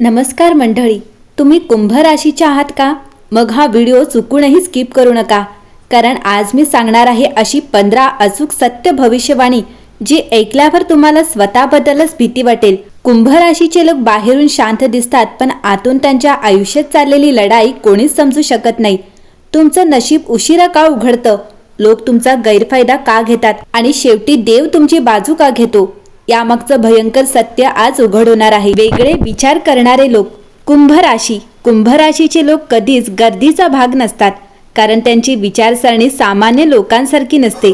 नमस्कार मंडळी, तुम्ही कुंभ राशीचे आहात का? मग हा व्हिडिओ चुकूनही स्किप करू नका, कारण आज मी सांगणार आहे अशी 15 अचूक सत्य भविष्यवाणी जी ऐकल्यावर तुम्हाला स्वतःबद्दलच भीती वाटेल. कुंभ राशीचे लोक बाहेरून शांत दिसतात, पण आतून त्यांच्या आयुष्यात चाललेली लढाई कोणीच समजू शकत नाही. तुमचं नशीब उशिरा का उघडतं, लोक तुमचा गैरफायदा का घेतात आणि शेवटी देव तुमची बाजू का घेतो, यामागचं भयंकर सत्य आज उघड होणार आहे. वेगळे विचार करणारे लोक. कुंभ राशीचे लोक कधीच गर्दीचा भाग नसतात, कारण त्यांची विचारसरणी सामान्य लोकांसारखी नसते.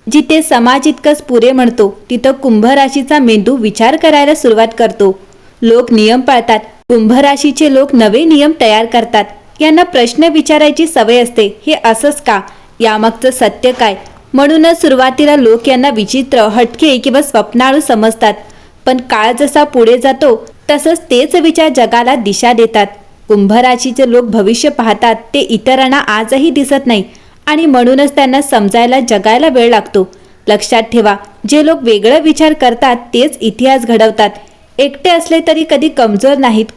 जिथे समाज इतकंच पुरे म्हणतो, तिथं कुंभ राशीचा मेंदू विचार करायला सुरुवात करतो. लोक नियम पाळतात, कुंभ राशीचे लोक नवे नियम तयार करतात. यांना प्रश्न विचारायची सवय असते. हे असंच का, यामागचं सत्य काय? म्हणूनच सुरुवातीला लोक यांना विचित्र, हटके किंवा स्वप्नाळू समजतात. पण काळ जसा पुढे जातो तसंच तेच विचार जगाला दिशा देतात. कुंभ राशीचे लोक भविष्य पाहतात, ते इतरांना आजही दिसत नाही आणि म्हणूनच त्यांना समजायला जगायला वेळ लागतो. लक्षात ठेवा, जे लोक वेगळं विचार करतात तेच इतिहास घडवतात. एकटे असले तरी कधी कमजोर नाहीत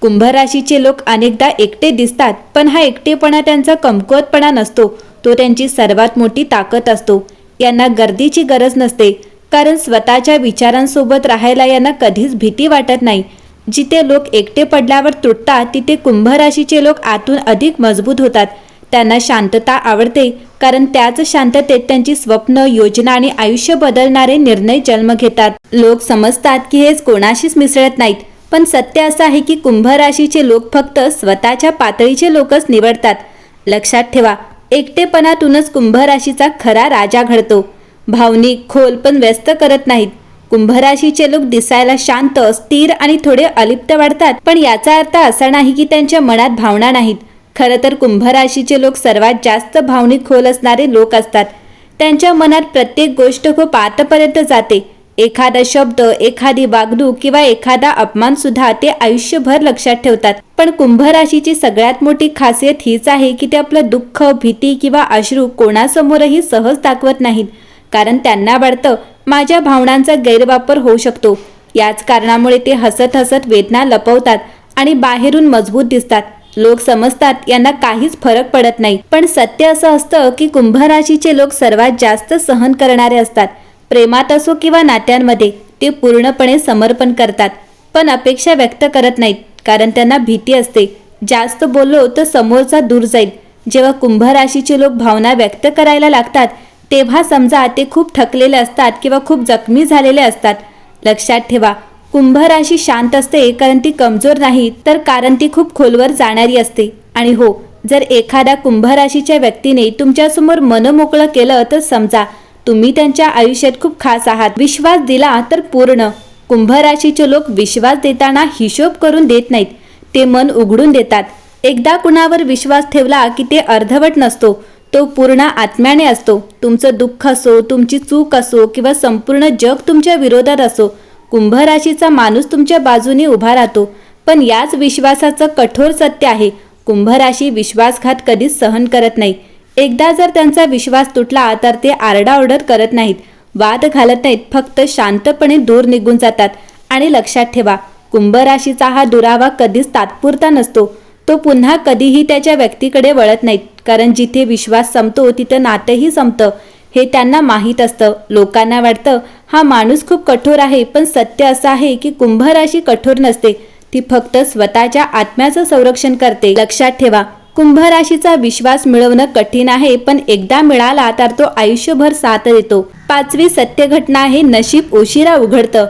कुंभ राशीचे लोक अनेकदा एकटे दिसतात, पण हा एकटेपणा त्यांचा कमकुवतपणा नसतो, तो त्यांची सर्वात मोठी ताकद असतो. यांना गर्दीची गरज नसते, कारण स्वतःच्या विचारांसोबत राहायला यांना कधीच भीती वाटत नाही. जिथे लोक एकटे पडल्यावर तुटतात, तिथे कुंभ राशीचे लोक आतून अधिक मजबूत होतात. त्यांना शांतता आवडते, कारण त्याच शांततेत त्यांची स्वप्न, योजना आणि आयुष्य बदलणारे निर्णय जन्म घेतात. लोक समजतात की हेच कोणाशीच मिसळत नाहीत, पण सत्य असं आहे की कुंभ राशीचे लोक फक्त स्वतःच्या पातळीचे लोकच निवडतात. लक्षात ठेवा, एकटेपणातूनच कुंभ राशीचा खरा राजा घडतो. भावनिक, खोल पण व्यस्त करत नाहीत. कुंभ राशीचे लोक दिसायला शांत, स्थिर आणि थोडे अलिप्त वाटतात, पण याचा अर्थ असा नाही की त्यांच्या मनात भावना नाहीत. खरं तर कुंभ राशीचे लोक सर्वात जास्त भावनिक, खोल असणारे लोक असतात. त्यांच्या मनात प्रत्येक गोष्ट खूप आतपर्यंत जाते. एखादा शब्द, एखादी वागणूक किंवा एखादा अपमान सुद्धा ते आयुष्यभर लक्षात ठेवतात. पण कुंभ राशीची सगळ्यात मोठी खासियत हीच आहे की ते आपलं दुःख, भीती किंवा अश्रू कोणासमोरही सहज दाखवत नाहीत, कारण त्यांना वाटतं माझ्या भावनांचा गैरवापर होऊ शकतो. याच कारणामुळे ते हसत हसत वेदना लपवतात आणि बाहेरून मजबूत दिसतात. लोक समजतात यांना काहीच फरक पडत नाही, पण सत्य असं असतं की कुंभ राशीचे लोक सर्वात जास्त सहन करणारे असतात. प्रेमात असो किंवा नात्यांमध्ये ते पूर्णपणे समर्पण करतात, पण अपेक्षा व्यक्त करत नाहीत, कारण त्यांना भीती असते जास्त बोललो तर समोरचा दूर जाईल. जेव्हा कुंभ राशीचे लोक भावना व्यक्त करायला लागतात, तेव्हा समजा ते खूप थकलेले असतात किंवा खूप जखमी झालेले असतात. लक्षात ठेवा, कुंभ राशी शांत असते कारण ती कमजोर नाही, तर कारण ती खूप खोलवर जाणारी असते. आणि हो, जर एखाद्या कुंभ राशीच्या व्यक्तीने तुमच्यासमोर मन मोकळं केलं तर समजा तुम्ही त्यांच्या आयुष्यात खूप खास आहात. विश्वास दिला तर पूर्ण. कुंभ राशीचे लोक विश्वास देताना हिशोब करून देत नाहीत, ते मन उघडून देतात. एकदा कुणावर विश्वास ठेवला की ते अर्धवट नसतो, तो पूर्ण आत्म्याने असतो. तुमचं दुःख असो, तुमची चूक असो किंवा संपूर्ण जग तुमच्या विरोधात असो, कुंभ राशीचा माणूस तुमच्या बाजूने उभा राहतो. पण याच विश्वासाचं कठोर सत्य आहे, कुंभ राशी विश्वासघात कधीच सहन करत नाही. एकदा जर त्यांचा विश्वास तुटला तर ते आरडाओरड करत नाहीत, वाद घालत नाहीत, फक्त शांतपणे दूर निघून जातात. आणि लक्षात ठेवा, कुंभ राशीचा हा दुरावा कधीच तात्पुरता नसतो. तो पुन्हा कधीही त्याच्या व्यक्तीकडे वळत नाहीत, कारण जिथे विश्वास संपतो तिथं नातेही संपतं, हे त्यांना माहीत असतं. लोकांना वाटतं हा माणूस खूप कठोर आहे, पण सत्य असं आहे की कुंभ राशी कठोर नसते, ती फक्त स्वतःच्या आत्म्याचं संरक्षण करते. लक्षात ठेवा, कुंभ राशीचा विश्वास मिळवणं कठीण आहे, पण एकदा मिळाला तर तो आयुष्यभर साथ देतो. 5वी सत्य घटना आहे, नशीब उशिरा उघडतं.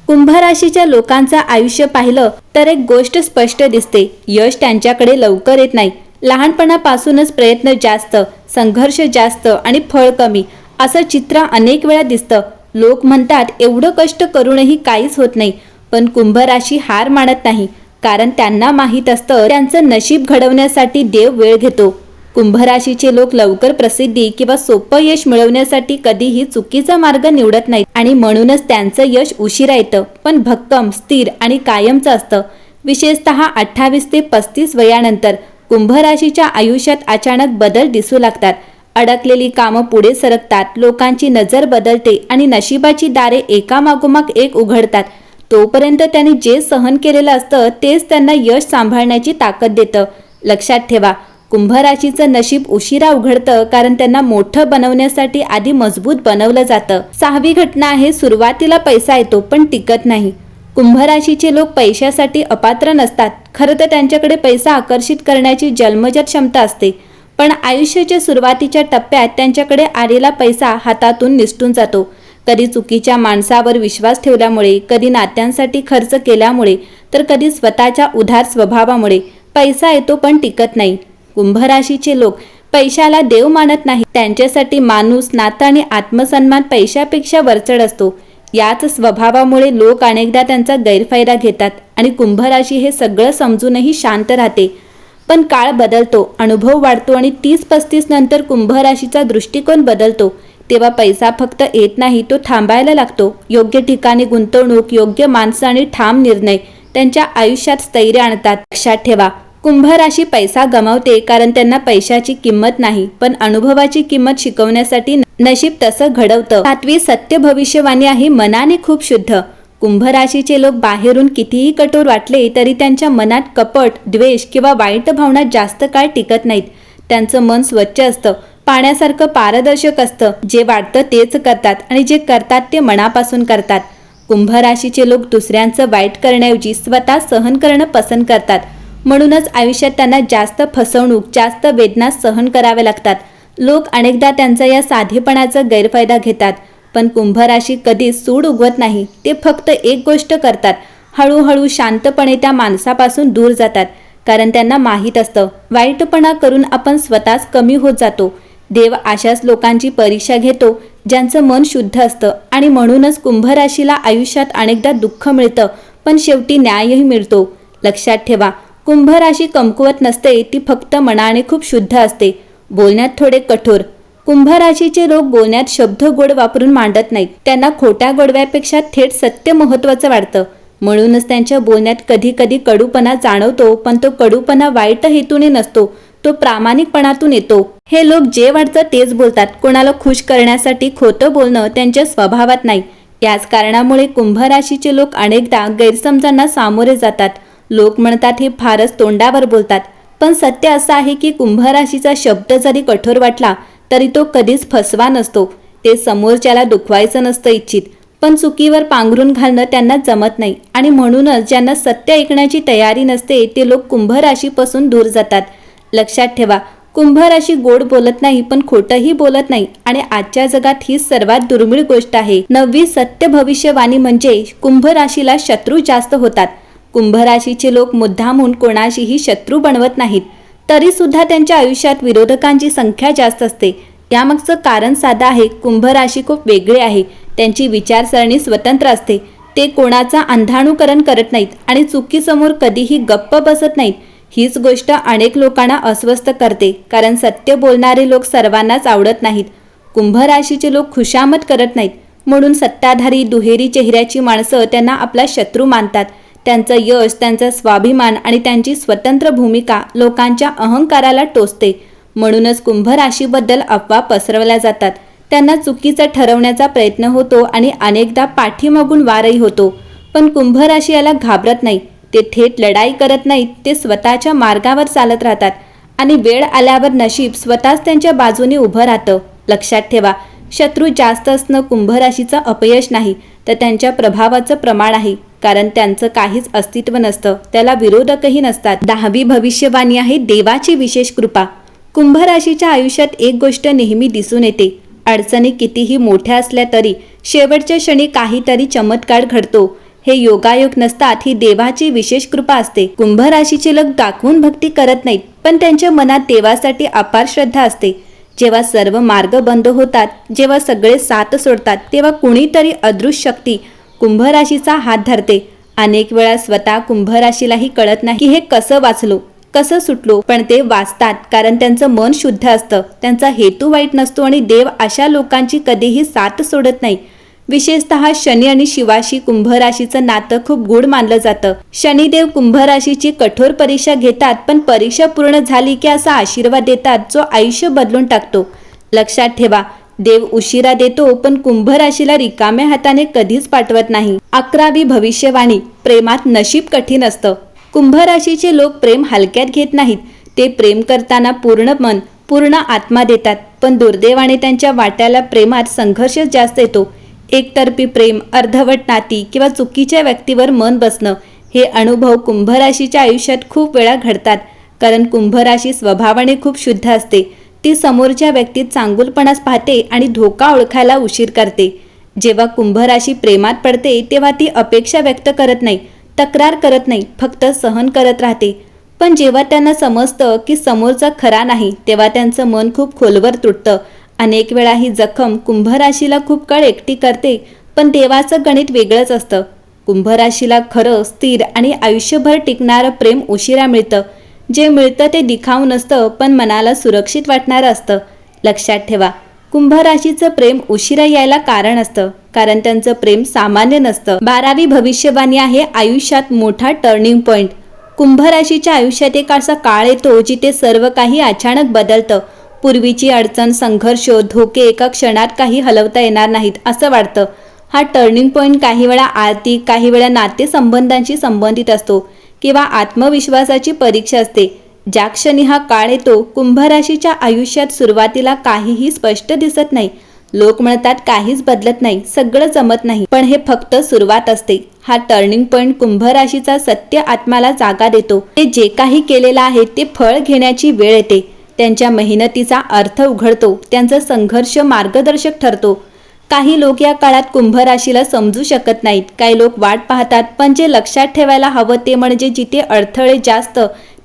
कुंभ राशीच्या लोकांचं आयुष्य पाहिलं तर एक गोष्ट स्पष्ट दिसते, यश त्यांच्याकडे लवकर येत नाही. लहानपणापासूनच प्रयत्न जास्त, संघर्ष जास्त आणि फळ कमी, असं चित्र अनेक वेळा दिसतं. लोक म्हणतात एवढं कष्ट करूनही काहीच होत नाही, पण कुंभ राशी हार मानत नाही, कारण त्यांना माहीत असतं त्यांचं नशीब घडवण्यासाठी देव वेळ घेतो. कुंभ राशीचे लोक लवकर प्रसिद्धी किंवा सोपं यश मिळवण्यासाठी कधीही चुकीचा मार्ग निवडत नाहीत, आणि म्हणूनच त्यांचं यश उशिरा येतं, पण भक्कम, स्थिर आणि कायमचं असतं. विशेषतः 28 ते 35 वयानंतर कुंभ राशीच्या आयुष्यात अचानक बदल दिसू लागतात. अडकलेली कामं पुढे सरकतात, लोकांची नजर बदलते आणि नशिबाची दारे एकामागोमाग एक उघडतात. तोपर्यंत त्यांनी जे सहन केलेलं असतं तेच त्यांना यश सांभाळण्याची ताकद देतं. लक्षात ठेवा, कुंभ राशीचं नशीब उशिरा उघडतं, कारण त्यांना मोठं बनवण्यासाठी आधी मजबूत बनवलं जातं. 6वी घटना आहे, सुरुवातीला पैसा येतो पण टिकत नाही. कुंभ राशीचे लोक पैशासाठी अपात्र नसतात. खरं तर त्यांच्याकडे पैसा आकर्षित करण्याची जन्मजात क्षमता असते, पण आयुष्याच्या सुरुवातीच्या टप्प्यात त्यांच्याकडे आलेला पैसा हातातून निसटून जातो. कधी चुकीच्या माणसावर विश्वास ठेवल्यामुळे, कधी नात्यांसाठी खर्च केल्यामुळे, तर कधी स्वतःच्या उदार स्वभावामुळे. पैसा येतो पण टिकत नाही. कुंभ राशीचे लोक पैशाला देव मानत नाही. त्यांच्यासाठी माणूस, नातं आणि आत्मसन्मान पैशापेक्षा वरचढ असतो. याच स्वभावामुळे लोक अनेकदा त्यांचा गैरफायदा घेतात आणि कुंभ राशी हे सगळं समजूनही शांत राहते. पण काळ बदलतो, अनुभव वाढतो आणि 30-35 नंतर कुंभ राशीचा दृष्टिकोन बदलतो. तेव्हा पैसा फक्त येत नाही, तो थांबायला लागतो. योग्य ठिकाणी गुंतवणूक, योग्य माणसं आणि ठाम निर्णय त्यांच्या आयुष्यात स्थैर्य आणतात. लक्षात ठेवा, कुंभ राशी पैसा गमावते कारण त्यांना पैशाची किंमत नाही, पण अनुभवाची किंमत शिकवण्यासाठी नशीब तसं घडवतं. 7वी सत्य भविष्यवाणी आहे, मनाने खूप शुद्ध. कुंभ राशीचे लोक बाहेरून कितीही कठोर वाटले तरी त्यांच्या मनात कपट, द्वेष किंवा वाईट भावना जास्त काळ टिकत नाहीत. त्यांचं मन स्वच्छ असतं, पाण्यासारखं पारदर्शक असतं. जे वाटतं तेच करतात आणि जे करतात ते मनापासून करतात. कुंभ राशीचे लोक दुसऱ्यांचं वाईट करण्याऐवजी स्वतः सहन करणं पसंत करतात. म्हणूनच आयुष्यात त्यांना जास्त फसवणूक, जास्त वेदना सहन कराव्या लागतात. लोक अनेकदा त्यांचा या साधेपणाचा गैरफायदा घेतात, पण कुंभ राशी कधीच सूड उगवत नाही. ते फक्त एक गोष्ट करतात, हळूहळू शांतपणे त्या माणसापासून दूर जातात. कारण त्यांना माहीत असतं, वाईटपणा करून आपण स्वतःच कमी होत जातो. देव अशाच लोकांची परीक्षा घेतो ज्यांचं मन शुद्ध असतं. आणि म्हणूनच कुंभ राशीला आयुष्यात अनेकदा दुःख मिळतं, पण शेवटी न्यायही मिळतो. लक्षात ठेवा, कुंभ राशी कमकुवत नसते, ती फक्त मनाने खूप शुद्ध असते. बोलण्यात थोडे कठोर. कुंभ राशीचे लोक बोलण्यात शब्द गोड वापरून मांडत नाहीत. त्यांना खोट्या गोडव्यापेक्षा थेट सत्य महत्त्वाचं वाटतं. म्हणूनच त्यांच्या बोलण्यात कधी कधी कडूपणा जाणवतो, पण तो कडूपणा वाईट हेतूने नसतो, तो प्रामाणिकपणातून येतो. हे लोक जे वाटतं तेच बोलतात. कोणाला खुश करण्यासाठी खोटं बोलणं त्यांच्या स्वभावात नाही. याच कारणामुळे कुंभ राशीचे लोक अनेकदा गैरसमजांना सामोरे जातात. लोक म्हणतात हे फारच तोंडावर बोलतात, पण सत्य असं आहे की कुंभ राशीचा शब्द जरी कठोर वाटला तरी तो कधीच फसवा नसतो. ते समोरच्याला दुखवायचं नसतं इच्छित, पण चुकीवर पांघरून घालणं त्यांना जमत नाही. आणि म्हणूनच ज्यांना सत्य ऐकण्याची तयारी नसते ते लोक कुंभ राशीपासून दूर जातात. लक्षात ठेवा, कुंभ राशी गोड बोलत नाही, पण खोटंही बोलत नाही. आणि आजच्या जगात ही सर्वात दुर्मिळ गोष्ट आहे. 9वी सत्य भविष्यवाणी म्हणजे कुंभ राशीला शत्रू जास्त होतात. कुंभ राशीचे लोक मुद्दामून कोणाशीही शत्रू बनवत नाहीत, तरी सुद्धा त्यांच्या आयुष्यात विरोधकांची संख्या जास्त असते. यामागचं कारण साधं आहे, कुंभ राशी खूप वेगळे आहे. त्यांची विचारसरणी स्वतंत्र असते. ते कोणाचा अंधानुकरण करत नाहीत आणि चुकीसमोर कधीही गप्प बसत नाहीत. हीच गोष्ट अनेक लोकांना अस्वस्थ करते, कारण सत्य बोलणारे लोक सर्वांनाच आवडत नाहीत. कुंभ राशीचे लोक खुशामत करत नाहीत, म्हणून सत्ताधारी, दुहेरी चेहऱ्याची माणसं त्यांना आपला शत्रू मानतात. त्यांचं यश, त्यांचा स्वाभिमान आणि त्यांची स्वतंत्र भूमिका लोकांच्या अहंकाराला टोचते. म्हणूनच कुंभ राशीबद्दल अफवा पसरवल्या जातात. त्यांना चुकीचं ठरवण्याचा प्रयत्न होतो आणि अनेकदा पाठीमागून वारही होतो. पण कुंभ राशी याला घाबरत नाही. ते थेट लढाई करत नाहीत. ते स्वतःच्या मार्गावर चालत राहतात आणि वेळ आल्यावर नशीब स्वतःच त्यांच्या बाजूने उभं राहतं. लक्षात ठेवा, शत्रू जास्त असणं कुंभ राशीचं अपयश नाही, तर त्यांच्या प्रभावाचं प्रमाण आहे. कारण त्यांचं काहीच अस्तित्व नसतं, त्याला विरोधकही नसतात. 10वी भविष्यवाणी आहे, देवाची विशेष कृपा. कुंभ राशीच्या आयुष्यात एक गोष्ट नेहमी दिसून येते. अडचणी कितीही मोठ्या असल्या तरी शेवटच्या क्षणी काहीतरी चमत्कार घडतो. हे योगायोग नसतात, ही देवाची विशेष कृपा असते. कुंभ राशीचे लोक दाखवून भक्ती करत नाहीत, पण त्यांच्या मनात देवासाठी अपार श्रद्धा असते. जेव्हा सर्व मार्ग बंद होतात, जेव्हा सगळे साथ सोडतात, तेव्हा कुणीतरी अदृश्य शक्ती कुंभ राशीचा हात धरते. अनेक वेळा स्वतः कुंभ राशीलाही कळत नाही की हे कसं वाचलो, कसं सुटलो, पण ते वाचतात कारण त्यांचं मन शुद्ध असतं. त्यांचा हेतू वाईट नसतो आणि देव अशा लोकांची कधीही साथ सोडत नाही. विशेषतः शनी आणि शिवाशी कुंभ राशीचं नातं खूप गूढ मानलं जातं. शनिदेव कुंभ राशीची कठोर परीक्षा घेतात, पण परीक्षा पूर्ण झाली की असा आशीर्वाद देतात जो आयुष्य बदलून टाकतो. लक्षात ठेवा, देव उशिरा देतो, पण कुंभ राशीला रिकाम्या हाताने कधीच पाठवत नाही. 11वी भविष्यवाणी. प्रेमात नशीब कठीण असतं. कुंभ राशीचे लोक प्रेम हलक्यात घेत नाहीत. ते प्रेम करताना पूर्ण मन, पूर्ण आत्मा देतात, पण दुर्दैवाने त्यांच्या वाट्याला प्रेमात संघर्ष जास्त येतो. एकतर्फी प्रेम, अर्धवट नाती किंवा चुकीच्या व्यक्तीवर मन बसणं, हे अनुभव कुंभ राशीच्या आयुष्यात खूप वेळा घडतात. कारण कुंभ राशी स्वभावाने खूप शुद्ध असते. ती समोरच्या व्यक्तीत चांगुलपणाच पाहते आणि धोका ओळखायला उशीर करते. जेव्हा कुंभ राशी प्रेमात पडते तेव्हा ती अपेक्षा व्यक्त करत नाही, तक्रार करत नाही, फक्त सहन करत राहते. पण जेव्हा त्यांना समजतं की समोरचा खरा नाही, तेव्हा त्यांचं मन खूप खोलवर तुटतं. अनेक वेळा ही जखम कुंभ राशीला खूप काळ एकटी करते. पण देवाचं गणित वेगळंच असतं. कुंभ राशीला खरं, स्थिर आणि आयुष्यभर टिकणारं प्रेम उशिरा मिळतं. जे मिळतं ते दिखाऊ नसतं, पण मनाला सुरक्षित वाटणारं असतं. लक्षात ठेवा, कुंभ राशीचं प्रेम उशिरा यायला कारण असतं, कारण त्यांचं प्रेम सामान्य नसतं. 12वी भविष्यवाणी आहे आयुष्यात मोठा टर्निंग पॉइंट. कुंभ राशीच्या आयुष्यात एक असा काळ येतो जिथे सर्व काही अचानक बदलतं. पूर्वीची अडचण, संघर्ष, धोके एका क्षणात काही हलवता येणार नाहीत असं वाटतं. हा टर्निंग पॉइंट काही वेळा आर्थिक, काही वेळा नातेसंबंधांशी संबंधित असतो किंवा आत्मविश्वासाची परीक्षा असते. ज्या क्षणी हा काळ येतो, कुंभ राशीच्या आयुष्यात सुरुवातीला काहीही स्पष्ट दिसत नाही. लोक म्हणतात काहीच बदलत नाही, सगळं जमत नाही, पण हे फक्त सुरुवात असते. हा टर्निंग पॉइंट कुंभ राशीचा सत्य आत्म्याला जागा देतो. ते जे काही केलेलं आहे ते फळ घेण्याची वेळ येते. त्यांच्या मेहनतीचा अर्थ उघडतो. त्यांचा संघर्ष मार्गदर्शक ठरतो. काही लोक या काळात कुंभ राशीला समजू शकत नाहीत. काही लोक वाट पाहतात, पण जे लक्षात ठेवायला हवं ते म्हणजे जिथे अडथळे जास्त,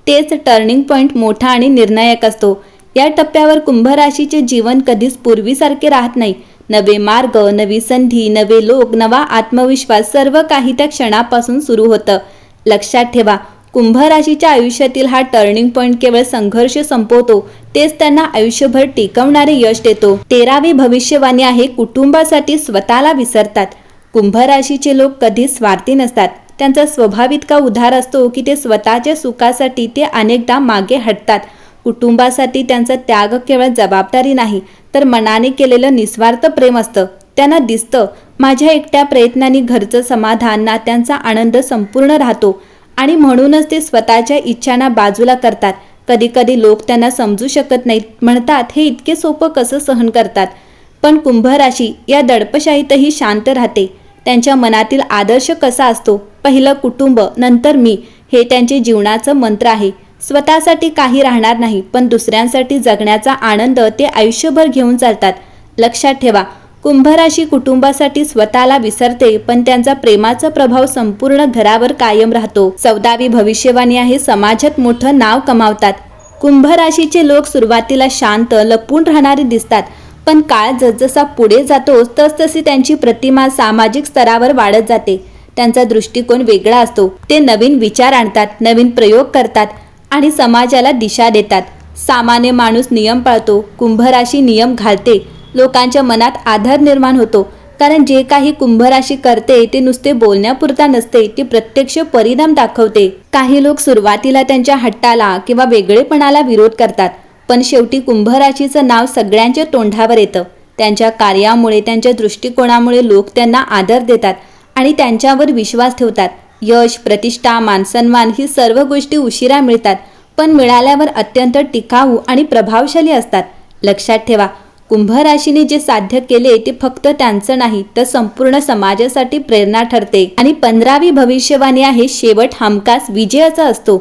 तेच टर्निंग पॉइंट मोठा आणि निर्णायक असतो. या टप्प्यावर कुंभ राशीचे जीवन कधीच पूर्वीसारखे राहत नाही. नवे मार्ग, नवी संधी, नवे लोक, नवा आत्मविश्वास, सर्व काही त्या क्षणापासून सुरू होतं. लक्षात ठेवा, कुंभ राशीच्या आयुष्यातील हा टर्निंग पॉइंट केवळ संघर्ष संपवतो, तेच त्यांना आयुष्यभर टिकवणारे यश देतो. 13वी भविष्यवाणी आहे कुटुंबासाठी स्वतःला विसरतात. कुंभ राशीचे लोक कधीच स्वार्थी नसतात. त्यांचा स्वभाव इतका उदार असतो की ते स्वतःच्या सुखासाठी ते अनेकदा मागे हटतात. कुटुंबासाठी त्यांचा त्याग केवळ जबाबदारी नाही, तर मनाने केलेलं निस्वार्थ प्रेम असतं. त्यांना दिसतं, माझ्या एकट्या प्रयत्नांनी घरचं समाधान, नात्यांचा आनंद संपूर्ण राहतो, आणि म्हणूनच ते स्वतःच्या इच्छांना बाजूला करतात. कधी कधी लोक त्यांना समजू शकत नाहीत, म्हणतात हे इतके सोपं कसं सहन करतात. पण कुंभ राशी या दडपशाहीतही शांत राहते. त्यांच्या मनातील आदर्श कसा असतो, पहिलं कुटुंब, नंतर मी, हे त्यांचे जीवनाचं मंत्र आहे. स्वतःसाठी काही राहणार नाही, पण दुसऱ्यांसाठी जगण्याचा आनंद ते आयुष्यभर घेऊन चालतात. लक्षात ठेवा, कुंभ राशी कुटुंबासाठी स्वतःला विसरते, पण त्यांचा प्रेमाचा प्रभाव संपूर्ण घरावर कायम राहतो. 14वी भविष्यवाणी आहे समाजात मोठं नाव कमावतात. कुंभ राशीचे लोक सुरुवातीला शांत, लपून राहणारे दिसतात, पण काळ जसजसा पुढे जातो तसतशी त्यांची प्रतिमा सामाजिक स्तरावर वाढत जाते. त्यांचा दृष्टिकोन वेगळा असतो. ते नवीन विचार आणतात, नवीन प्रयोग करतात आणि समाजाला दिशा देतात. सामान्य माणूस नियम पाळतो, कुंभ राशी नियम घालते. लोकांच्या मनात आदर निर्माण होतो, कारण जे काही कुंभ राशी करते ते नुसते बोलण्यापुरता नसते, ते प्रत्यक्ष परिणाम दाखवते. काही लोक सुरुवातीला त्यांच्या हट्टाला किंवा वेगळेपणाला विरोध करतात, पण शेवटी कुंभ राशीचं नाव सगळ्यांच्या तोंडावर येतं. त्यांच्या कार्यामुळे, त्यांच्या दृष्टिकोनामुळे लोक त्यांना आदर देतात आणि त्यांच्यावर विश्वास ठेवतात. यश, प्रतिष्ठा, मानसन्मान ही सर्व गोष्टी उशिरा मिळतात, पण मिळाल्यावर अत्यंत टिकाऊ आणि प्रभावशाली असतात. लक्षात ठेवा, कुंभ राशीने जे साध्य केले ते फक्त त्यांचं नाही, तर संपूर्ण समाजासाठी प्रेरणा ठरते. आणि 15वी भविष्यवाणी आहे शेवट हमखास विजयाचा असतो.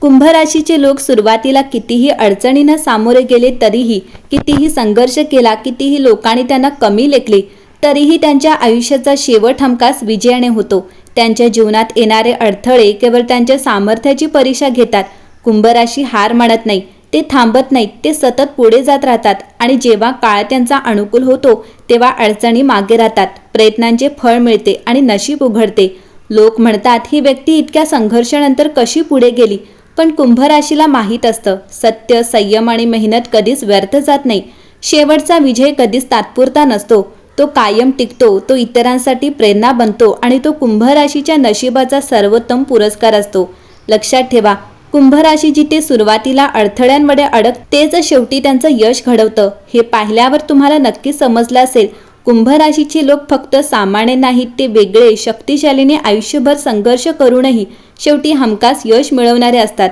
कुंभ राशीचे लोक सुरुवातीला कितीही अडचणींना सामोरे गेले तरीही, कितीही संघर्ष केला, कितीही लोकांनी त्यांना कमी लेखले, तरीही त्यांच्या आयुष्याचा शेवट हमखास विजयाने होतो. त्यांच्या जीवनात येणारे अडथळे केवळ त्यांच्या सामर्थ्याची परीक्षा घेतात. कुंभ राशी हार मानत नाही, ते थांबत नाहीत, ते सतत पुढे जात राहतात आणि जेव्हा काळ त्यांचा अनुकूल होतो तेव्हा अडचणी मागे राहतात. प्रयत्नांचे फळ मिळते आणि नशीब उघडते. लोक म्हणतात ही व्यक्ती इतक्या संघर्षानंतर कशी पुढे गेली, पण कुंभ राशीला माहीत असतं, सत्य, संयम आणि मेहनत कधीच व्यर्थ जात नाही. शेवटचा विजय कधीच तात्पुरता नसतो, तो कायम टिकतो, तो इतरांसाठी प्रेरणा बनतो आणि तो कुंभ राशीच्या नशिबाचा सर्वोत्तम पुरस्कार असतो. लक्षात ठेवा, कुंभ राशी जिथे सुरुवातीला अडथळ्यांमध्ये अडकतेच शेवटी त्यांचं यश घडवतं हे पाहिल्यावर तुम्हाला नक्की समजलं असेल. कुंभ राशीचे लोक फक्त सामान्य नाहीत, ते वेगळे शक्तिशालीने आयुष्यभर संघर्ष करूनही शेवटी हमखास यश मिळवणारे असतात.